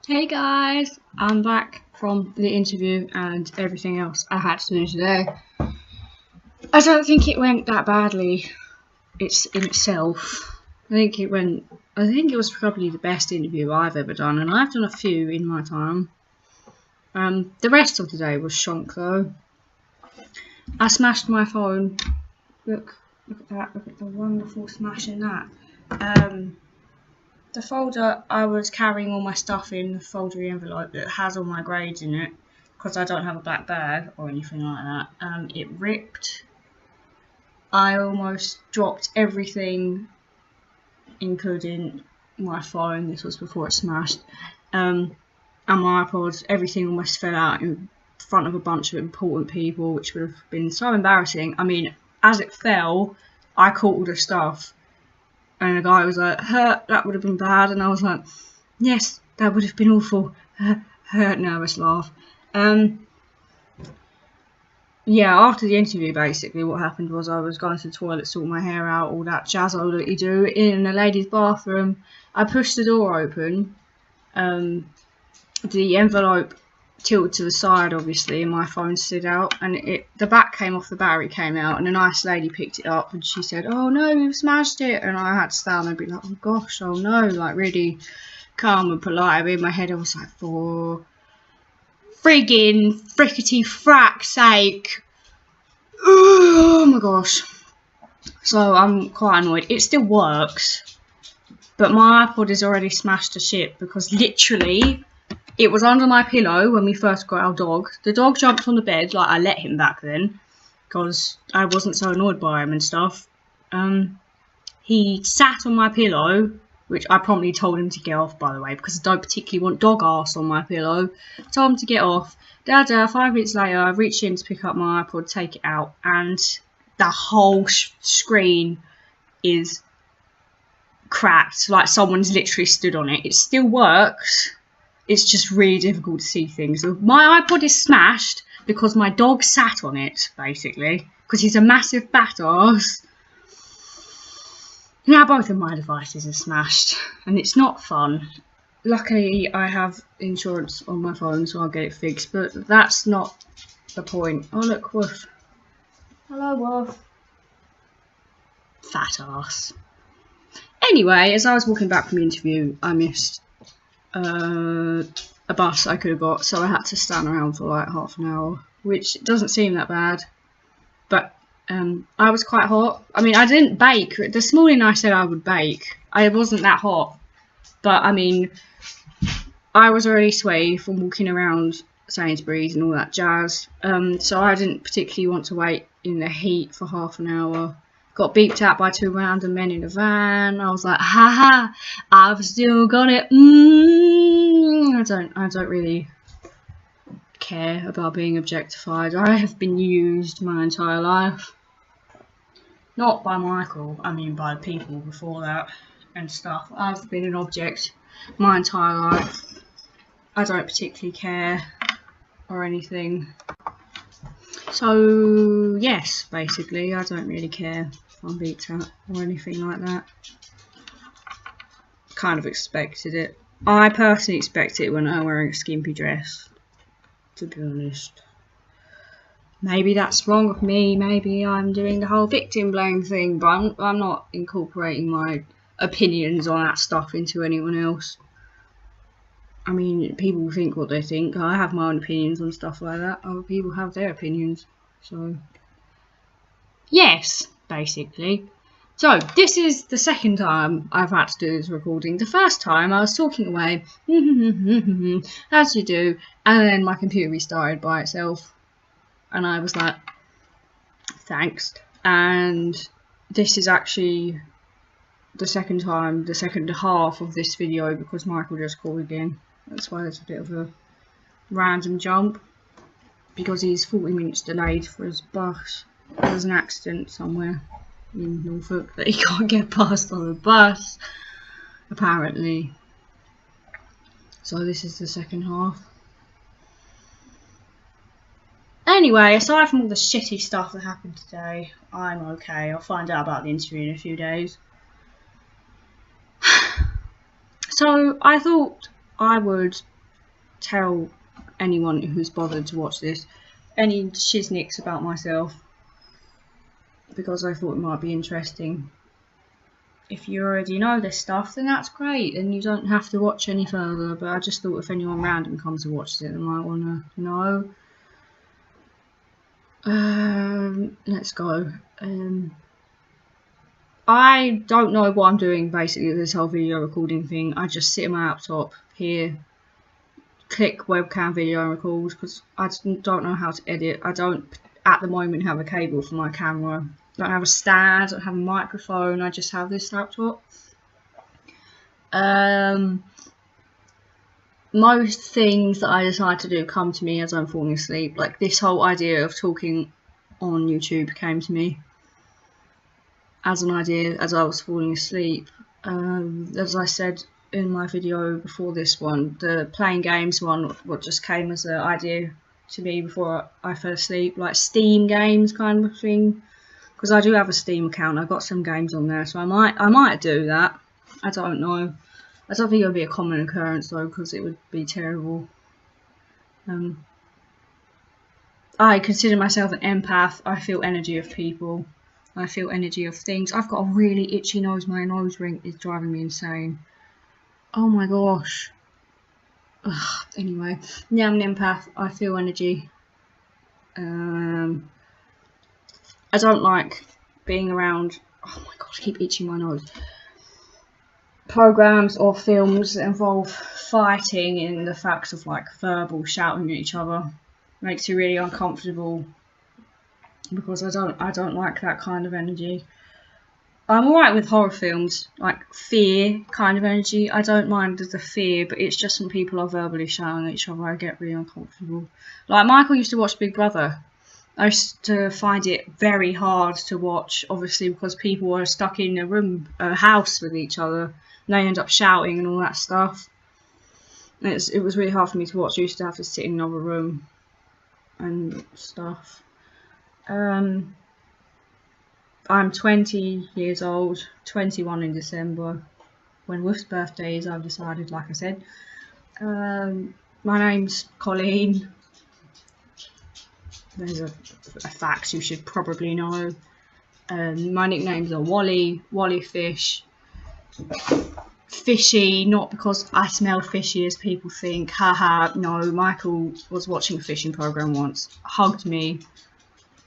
Hey guys, I'm back from the interview and everything else I had to do today. I don't think it went that badly. It's in itself. I think it was probably the best interview I've ever done, and I've done a few in my time. The rest of the day was shonk though. I smashed my phone. Look at that. Look at the wonderful smash in that. The folder I was carrying all my stuff in, the foldery envelope that has all my grades in it, because I don't have a black bag or anything like that, it ripped. I almost dropped everything, including my phone. This was before it smashed. And my iPod, everything almost fell out in front of a bunch of important people, which would have been so embarrassing. I mean, as it fell, I caught all the stuff. And the guy was like, that would have been bad. And I was like, yes, that would have been awful. Nervous laugh. Yeah, after the interview, basically, what happened was I was going to the toilet, sort my hair out, all that jazzo that you do in a lady's bathroom. I pushed the door open. The envelope tilted to the side, obviously, and my phone slid out, and the back came off, the battery came out, and a nice lady picked it up, and she said, "Oh no, you've smashed it," and I had to stand there and be like, "Oh gosh, oh no," like really calm and polite. In my head I was like, for friggin' frickety frack sake, oh my gosh. So I'm quite annoyed. It still works, but my iPod is already smashed to shit, because literally it was under my pillow when we first got our dog. The dog jumped on the bed, like I let him back then, because I wasn't so annoyed by him and stuff. He sat on my pillow, which I promptly told him to get off, by the way, because I don't particularly want dog arse on my pillow. I told him to get off. 5 minutes later, I reached in to pick up my iPod, take it out, and the whole screen is cracked, like someone's literally stood on it. It still works. It's just really difficult to see things. My iPod is smashed because my dog sat on it, basically, because he's a massive bat arse. Now both of my devices are smashed, and it's not fun. Luckily, I have insurance on my phone, so I'll get it fixed, but that's not the point. Oh look, Woof. Hello, Woof. Fat arse. Anyway, as I was walking back from the interview, I missed a bus I could have got, so I had to stand around for like half an hour, which doesn't seem that bad, but I was quite hot. I mean, I didn't bake. This morning I said I would bake. I wasn't that hot, but I mean, I was already sweaty from walking around Sainsbury's and all that jazz, so I didn't particularly want to wait in the heat for half an hour. Got beeped at by 2 random men in a van. I was like, haha, I've still got it. I don't really care about being objectified. I have been used my entire life. Not by Michael, I mean by people before that and stuff. I've been an object my entire life. I don't particularly care or anything. So, yes, basically, I don't really care if I'm beat at or anything like that. Kind of expected it. I personally expect it when I'm wearing a skimpy dress, to be honest. Maybe that's wrong of me, maybe I'm doing the whole victim blame thing, but I'm not incorporating my opinions on that stuff into anyone else. I mean, people think what they think. I have my own opinions on stuff like that. Other people have their opinions. So, yes, basically. So, this is the second time I've had to do this recording. The first time I was talking away, as you do, and then my computer restarted by itself. And I was like, thanks. And this is actually the second time, the second half of this video, because Michael just called again. That's why there's a bit of a random jump, because he's 40 minutes delayed for his bus. There's an accident somewhere in Norfolk that he can't get past on the bus, apparently. So this is the second half. Anyway, aside from all the shitty stuff that happened today, I'm okay. I'll find out about the interview in a few days. So I thought I would tell anyone who's bothered to watch this any shiznicks about myself, because I thought it might be interesting. If you already know this stuff, then that's great, and you don't have to watch any further, but I just thought if anyone random comes and watches it, they might want to know. Let's go. I don't know what I'm doing basically with this whole video recording thing. I just sit on my laptop here, click webcam video and record, because I don't know how to edit. I don't at the moment have a cable for my camera. I don't have a stand, I don't have a microphone, I just have this laptop. Most things that I decide to do come to me as I'm falling asleep. Like this whole idea of talking on YouTube came to me as an idea as I was falling asleep. As I said in my video before this one, the playing games one, what just came as an idea to me before I fell asleep, like Steam games kind of thing, because I do have a Steam account. I've got some games on there, so I might do that. I don't know. I don't think it would be a common occurrence though, because it would be terrible. I consider myself an empath. I feel energy of people. I feel energy of things. I've got a really itchy nose. My nose ring is driving me insane. Oh my gosh. Ugh, anyway, yeah, I'm an empath. I feel energy. I don't like being around. Oh my god, I keep itching my nose. Programs or films that involve fighting in the facts of like verbal shouting at each other. Makes you really uncomfortable, because I don't like that kind of energy. I'm alright with horror films, like fear kind of energy. I don't mind the fear, but it's just when people are verbally shouting at each other, I get really uncomfortable. Like Michael used to watch Big Brother. I used to find it very hard to watch, obviously, because people are stuck in a house with each other, and they end up shouting and all that stuff. It was really hard for me to watch. I used to have to sit in another room and stuff. I'm 20 years old, 21 in December. When Wolf's birthday is, I've decided, like I said. My name's Colleen. There's a fact you should probably know. My nicknames are Wally, Wally Fish, Fishy, not because I smell fishy as people think, haha, no. Michael was watching a fishing program once, hugged me,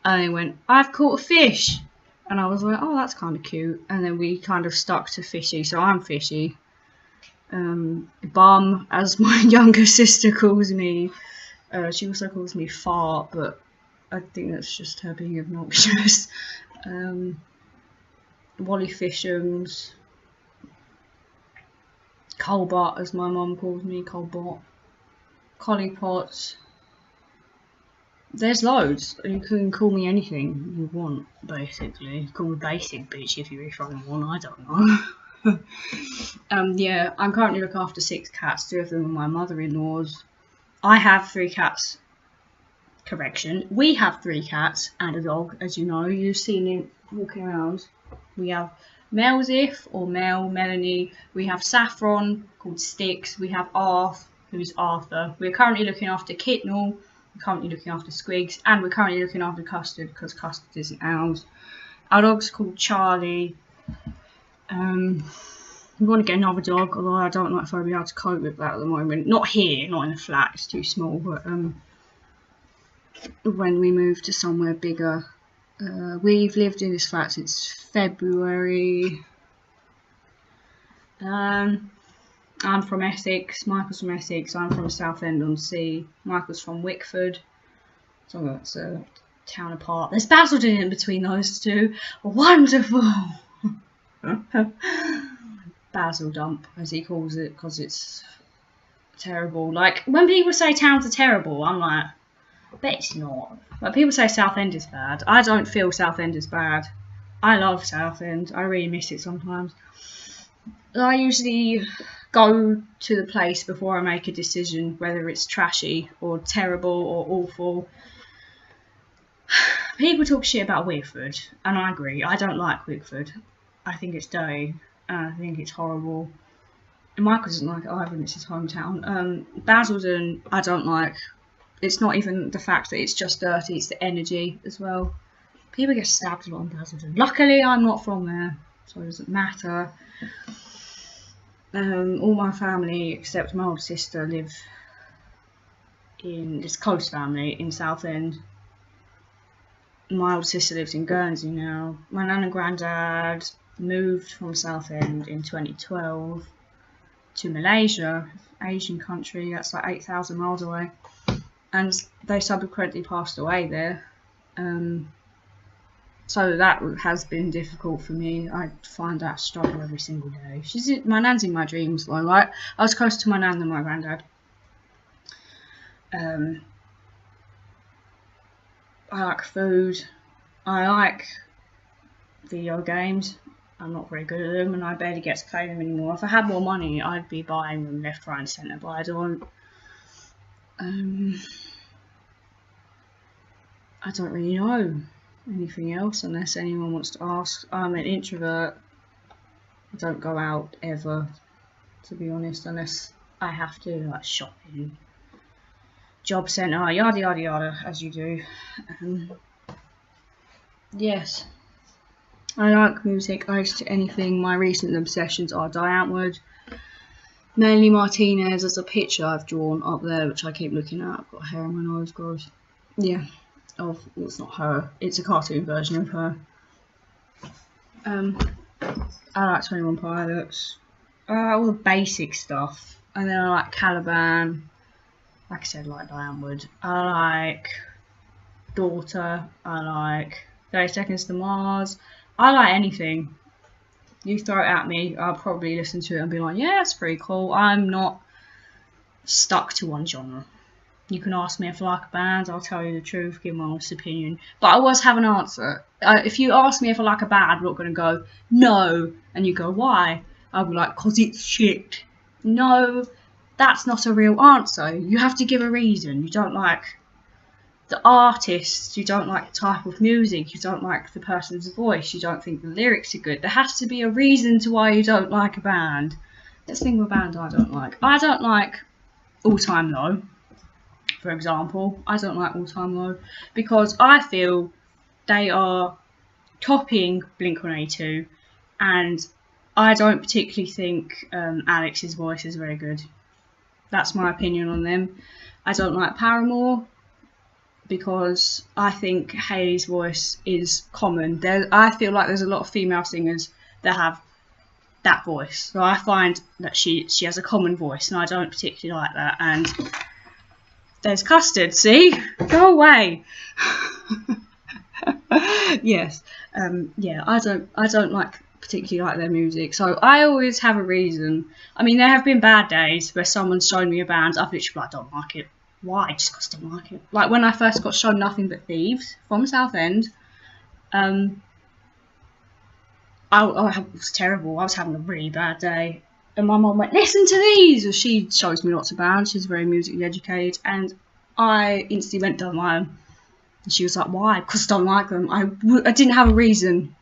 and he went, I've caught a fish, and I was like, oh, that's kind of cute, and then we kind of stuck to Fishy, so I'm Fishy. Bum, as my younger sister calls me. She also calls me Fart, but I think that's just her being obnoxious. Wally Fishams. Colbot, as my mum calls me, Colbot. Collie Pot. There's loads. You can call me anything you want, basically. Call me basic bitch if you really fucking want, I don't know. Yeah, I'm currently looking after 6 cats, 2 of them are my mother-in-law's. I have 3 cats. Correction. We have 3 cats and a dog, as you know. You've seen him walking around. We have Melzif, or Melanie. We have Saffron, called Sticks. We have Arth, who's Arthur. We're currently looking after Kitnell. We're currently looking after Squigs. And we're currently looking after Custard, because Custard isn't ours. Our dog's called Charlie. We want to get another dog, although I don't know if I'll be able to cope with that at the moment. Not here, not in the flat, it's too small, but when we move to somewhere bigger. We've lived in this flat since February. I'm from Essex, Michael's from Essex, I'm from Southend-on-Sea, Michael's from Wickford, so that's a town apart. There's Basildon in between those two. Wonderful! Basil dump, as he calls it, because it's terrible. Like, when people say towns are terrible, I'm like, I bet it's not. Like, people say Southend is bad. I don't feel Southend is bad. I love Southend. I really miss it sometimes. I usually go to the place before I make a decision, whether it's trashy or terrible or awful. People talk shit about Wickford, and I agree. I don't like Wickford. I think it's dirty, and I think it's horrible. Michael doesn't like it either, and it's his hometown. Basildon, I don't like. It's not even the fact that it's just dirty, it's the energy as well. People get stabbed a lot in Basildon. Luckily, I'm not from there, so it doesn't matter. All my family, except my older sister, live in this close family in Southend. My older sister lives in Guernsey now. My nan and granddad moved from Southend in 2012 to Malaysia, Asian country. That's like 8,000 miles away, and they subsequently passed away there. So that has been difficult for me. I find that struggle every single day. My nan's in my dreams though, right? I was closer to my nan than my granddad. I like food. I like video games. I'm not very good at them, and I barely get to play them anymore. If I had more money, I'd be buying them left, right and centre, but I don't. I don't really know anything else unless anyone wants to ask. I'm an introvert. I don't go out ever, to be honest, unless I have to, like shopping, job centre, yada yada yada, as you do. Yes, I like music. I listen to anything. My recent obsessions are Die Antwoord, Melanie Martinez. There's a picture I've drawn up there which I keep looking at. I've got hair on my nose, gross. Yeah. Oh, it's not her, it's a cartoon version of her. I like 21 Pilots, all the basic stuff, and then I like Caliban, like I said, like Die Antwoord. I like Daughter, I like 30 Seconds to Mars. I like anything. You throw it at me, I'll probably listen to it and be like, yeah, that's pretty cool. I'm not stuck to one genre. You can ask me if I like a band, I'll tell you the truth, give my honest opinion. But I always have an answer. If you ask me if I like a band, I'm not going to go, no. And you go, why? I'll be like, 'cause it's shit. No, that's not a real answer. You have to give a reason. You don't like the artist, you don't like the type of music, you don't like the person's voice, you don't think the lyrics are good. There has to be a reason to why you don't like a band. Let's think of a band I don't like. I don't like All Time Low. For example, I don't like All Time Low because I feel they are copying Blink-182, and I don't particularly think Alex's voice is very good. That's my opinion on them. I don't like Paramore because I think Hayley's voice is common. I feel like there's a lot of female singers that have that voice, so I find that she has a common voice, and I don't particularly like that. And there's Custard, see? Go away. Yes. Yeah, I don't like particularly like their music, so I always have a reason. I mean, there have been bad days where someone's shown me a band, I've literally been like, I don't like it. Why? Just because I don't like it. Like when I first got shown Nothing But Thieves from Southend, I was terrible. I was having a really bad day. And my mum went, listen to these! She shows me lots of bands. She's very musically educated. And I instantly went down my own. And she was like, why? Because I don't like them. I didn't have a reason.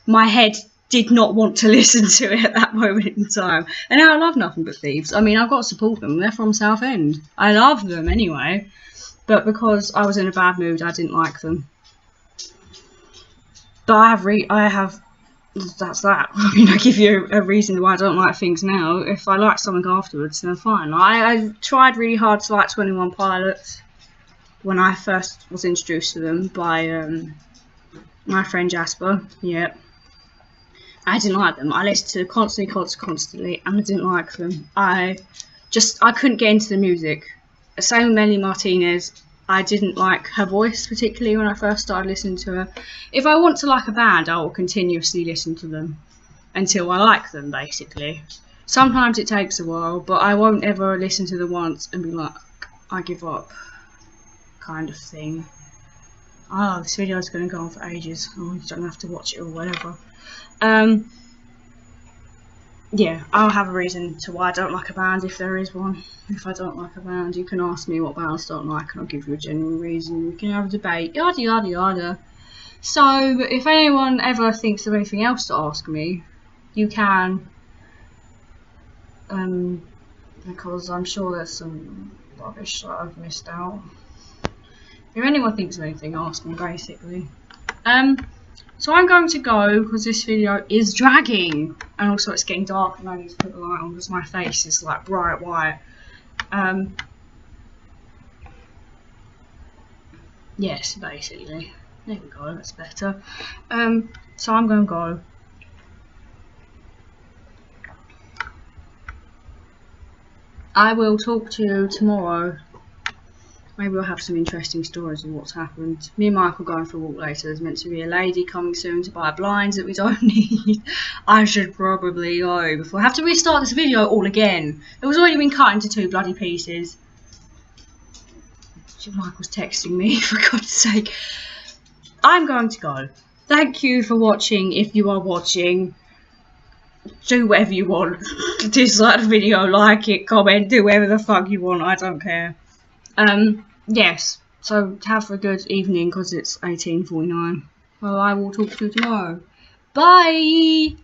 My head did not want to listen to it at that moment in time. And now I love Nothing But Thieves. I mean, I've got to support them. They're from Southend. I love them anyway. But because I was in a bad mood, I didn't like them. But that's that. I mean, I give you a reason why I don't like things now. If I like something afterwards, then fine. I tried really hard to like 21 Pilots when I first was introduced to them by my friend Jasper. Yep. I didn't like them. I listened to them constantly, and I didn't like them. I couldn't get into the music. Same with Melanie Martinez. I didn't like her voice particularly when I first started listening to her. If I want to like a band, I will continuously listen to them until I like them, basically. Sometimes it takes a while, but I won't ever listen to them once and be like, I give up, kind of thing. Oh, this video is going to go on for ages. Oh, you don't have to watch it or whatever. Yeah, I'll have a reason to why I don't like a band if there is one. If I don't like a band, you can ask me what bands I don't like and I'll give you a genuine reason. We can have a debate, yada yada yada. So, if anyone ever thinks of anything else to ask me, you can. because I'm sure there's some rubbish that I've missed out. If anyone thinks of anything, ask me, basically. So I'm going to go because this video is dragging, and also it's getting dark and I need to put the light on because my face is like bright white. Yes, basically. There we go, that's better. So I'm going to go. I will talk to you tomorrow. Maybe we'll have some interesting stories of what's happened. Me and Michael going for a walk later. There's meant to be a lady coming soon to buy blinds that we don't need. I should probably go before I have to restart this video all again. It was already been cut into 2 bloody pieces. Michael's texting me, for God's sake. I'm going to go. Thank you for watching, if you are watching. Do whatever you want. Dislike the video, like it, comment, do whatever the fuck you want, I don't care. Yes, so have a good evening because it's 18:49. Well, I will talk to you tomorrow. Bye!